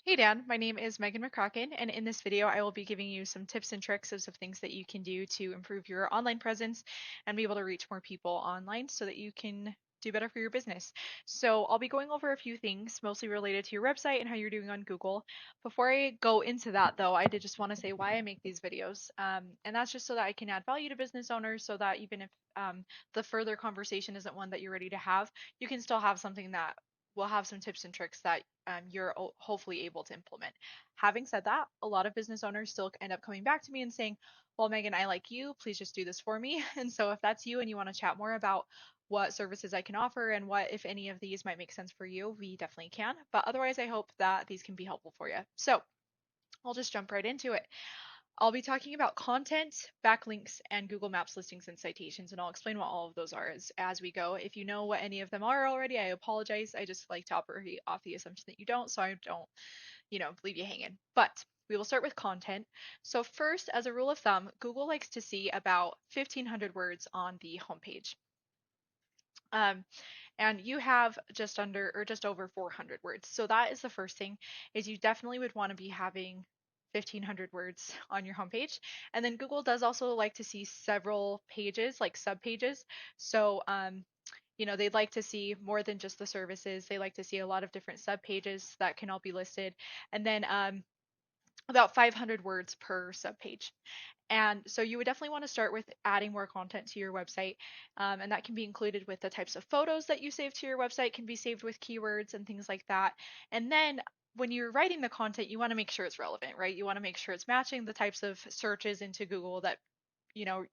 Hey Dan, my name is Megan McCracken, and in this video I will be giving you some tips and tricks of things that you can do to improve your online presence and be able to reach more people online so that you can do better for your business. So I'll be going over a few things mostly related to your website and how you're doing on Google. Before I go into that though, I did just want to say why I make these videos. And that's just so that I can add value to business owners so that even if the further conversation isn't one that you're ready to have, you can still have something that will have some tips and tricks that you're hopefully able to implement. Having said that, a lot of business owners still end up coming back to me and saying, well, Megan, I like you. Please just do this for me. And so if that's you and you want to chat more about what services I can offer and what, if any of these might make sense for you, we definitely can. But otherwise, I hope that these can be helpful for you. So I'll just jump right into it. I'll be talking about content, backlinks, and Google Maps listings and citations, and I'll explain what all of those are as we go. If you know what any of them are already, I apologize. I just like to operate off the assumption that you don't, so I don't, leave you hanging. But we will start with content. So first, as a rule of thumb, Google likes to see about 1,500 words on the homepage. Um, and you have just under or just over 400 words. So that is the first thing is you definitely would want to be having 1,500 words on your homepage. And then Google does also like to see several pages, like sub pages. So they'd like to see more than just the services. They like to see a lot of different sub pages that can all be listed. And then about 500 words per sub page. And so you would definitely want to start with adding more content to your website. And that can be included with the types of photos that you save to your website, can be saved with keywords and things like that. And then when you're writing the content, you want to make sure it's relevant, right? You want to make sure it's matching the types of searches into Google that, you know,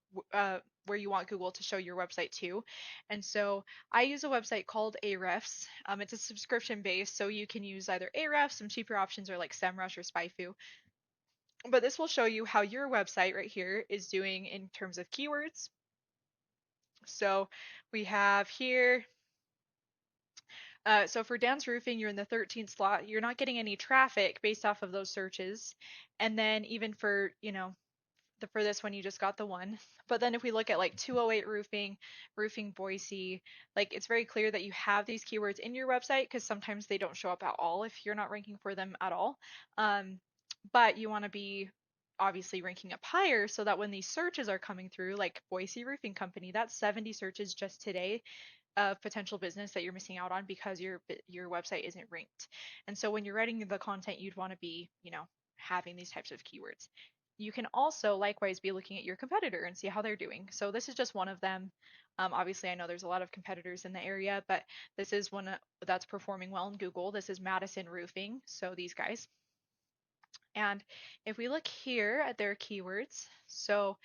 where you want Google to show your website to. And so I use a website called Ahrefs. It's a subscription based, so you can use either Ahrefs, some cheaper options, or like SEMrush or SpyFu, but this will show you how your website right here is doing in terms of keywords. So we have here, so for Dan's Roofing, you're in the 13th slot. You're not getting any traffic based off of those searches. And then even for, for this one, you just got the one. But then if we look at like 208 Roofing, Roofing Boise, like it's very clear that you have these keywords in your website because sometimes they don't show up at all if you're not ranking for them at all. But you want to be obviously ranking up higher so that when these searches are coming through, like Boise Roofing Company, that's 70 searches just today of potential business that you're missing out on because your website isn't ranked. And so when you're writing the content, you'd want to be, having these types of keywords. You can also likewise be looking at your competitor and see how they're doing. So this is just one of them. Obviously, I know there's a lot of competitors in the area, but this is one that's performing well in Google. This is Madison Roofing. So these guys. And if we look here at their keywords, so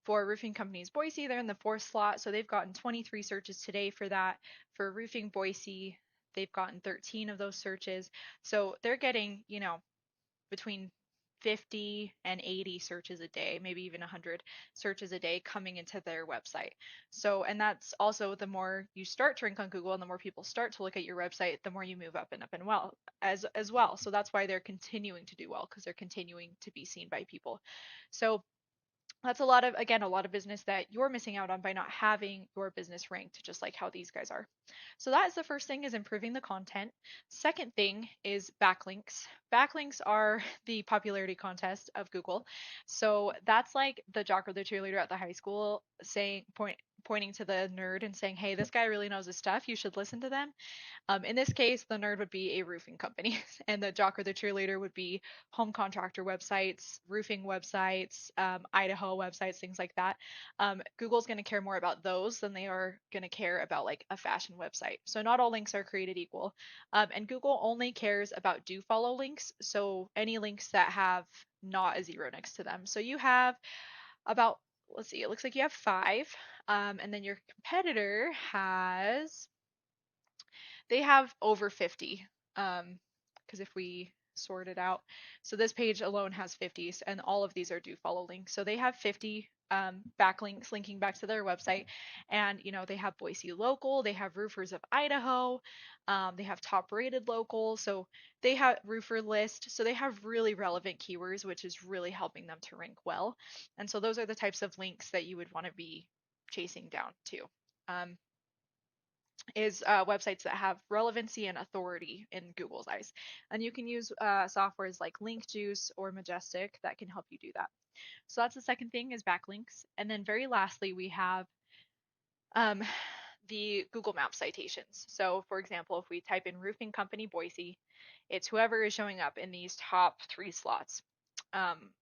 for roofing companies Boise, they're in the fourth slot. So they've gotten 23 searches today for that. For roofing Boise, they've gotten 13 of those searches. So they're getting, between 50 and 80 searches a day, maybe even 100 searches a day coming into their website. So, and that's also the more you start to rank on Google and the more people start to look at your website, the more you move up and up and well as well. So that's why they're continuing to do well because they're continuing to be seen by people. So that's a lot of business that you're missing out on by not having your business ranked, just like how these guys are. So that is the first thing, is improving the content. Second thing is backlinks. Backlinks are the popularity contest of Google. So that's like the jock or the cheerleader at the high school pointing to the nerd and saying, hey, this guy really knows his stuff, you should listen to them. In this case, the nerd would be a roofing company, and the jock or the cheerleader would be home contractor websites, roofing websites, Idaho websites, things like that. Google's going to care more about those than they are going to care about like a fashion website. So not all links are created equal. And Google only cares about do follow links. So any links that have not a zero next to them. So you have about, let's see, it looks like you have five. And then your competitor they have over 50. Because if we sort it out, so this page alone has 50, and all of these are do follow links. So they have 50 backlinks linking back to their website, and they have Boise Local, they have Roofers of Idaho, they have top rated local, so they have roofer list, so they have really relevant keywords, which is really helping them to rank well. And so those are the types of links that you would want to be chasing down too. is websites that have relevancy and authority in Google's eyes. And you can use softwares like LinkJuice or Majestic that can help you do that. So that's the second thing is backlinks. And then very lastly, we have um, the Google Maps citations. So for example, if we type in roofing company Boise, it's whoever is showing up in these top three slots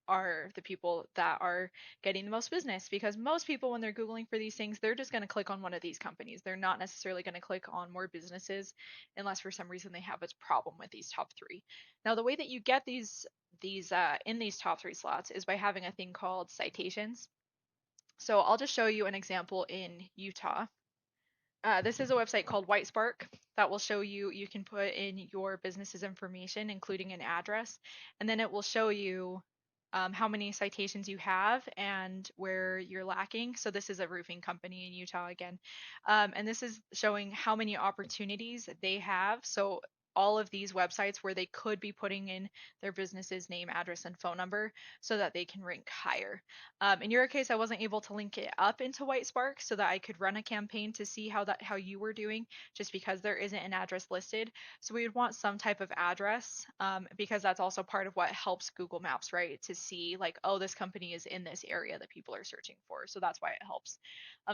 are the people that are getting the most business, because most people when they're Googling for these things, they're just going to click on one of these companies. They're not necessarily going to click on more businesses unless for some reason they have a problem with these top three. Now the way that you get these in these top three slots is by having a thing called citations. So I'll just show you an example in Utah. This is a website called Whitespark that will show you, you can put in your business's information, including an address, and then it will show you how many citations you have and where you're lacking. So this is a roofing company in Utah again. And this is showing how many opportunities they have. So all of these websites where they could be putting in their business's name, address, and phone number so that they can rank higher. In your case, I wasn't able to link it up into Whitespark so that I could run a campaign to see how you were doing, just because there isn't an address listed. So we would want some type of address, because that's also part of what helps Google Maps, right? To see like, oh, this company is in this area that people are searching for. So that's why it helps.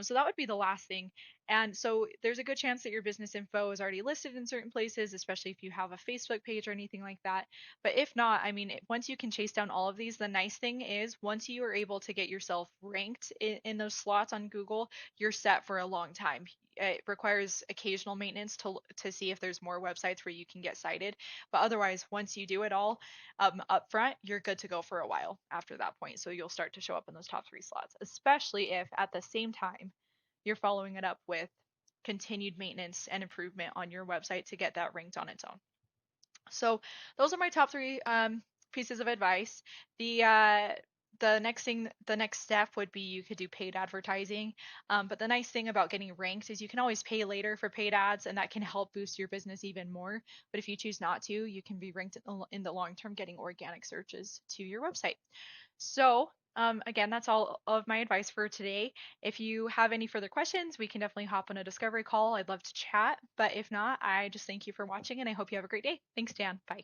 So that would be the last thing. And so there's a good chance that your business info is already listed in certain places, especially if you have a Facebook page or anything like that. But if not, I mean, once you can chase down all of these, the nice thing is once you are able to get yourself ranked in those slots on Google, you're set for a long time. It requires occasional maintenance to see if there's more websites where you can get cited. But otherwise, once you do it all up front, you're good to go for a while after that point. So you'll start to show up in those top three slots, especially if at the same time you're following it up with continued maintenance and improvement on your website to get that ranked on its own. So those are my top three pieces of advice. The next thing, the next step would be you could do paid advertising. But the nice thing about getting ranked is you can always pay later for paid ads, and that can help boost your business even more. But if you choose not to, you can be ranked in the long term, getting organic searches to your website. So again, that's all of my advice for today. If you have any further questions, we can definitely hop on a discovery call. I'd love to chat. But if not, I just thank you for watching and I hope you have a great day. Thanks, Dan. Bye.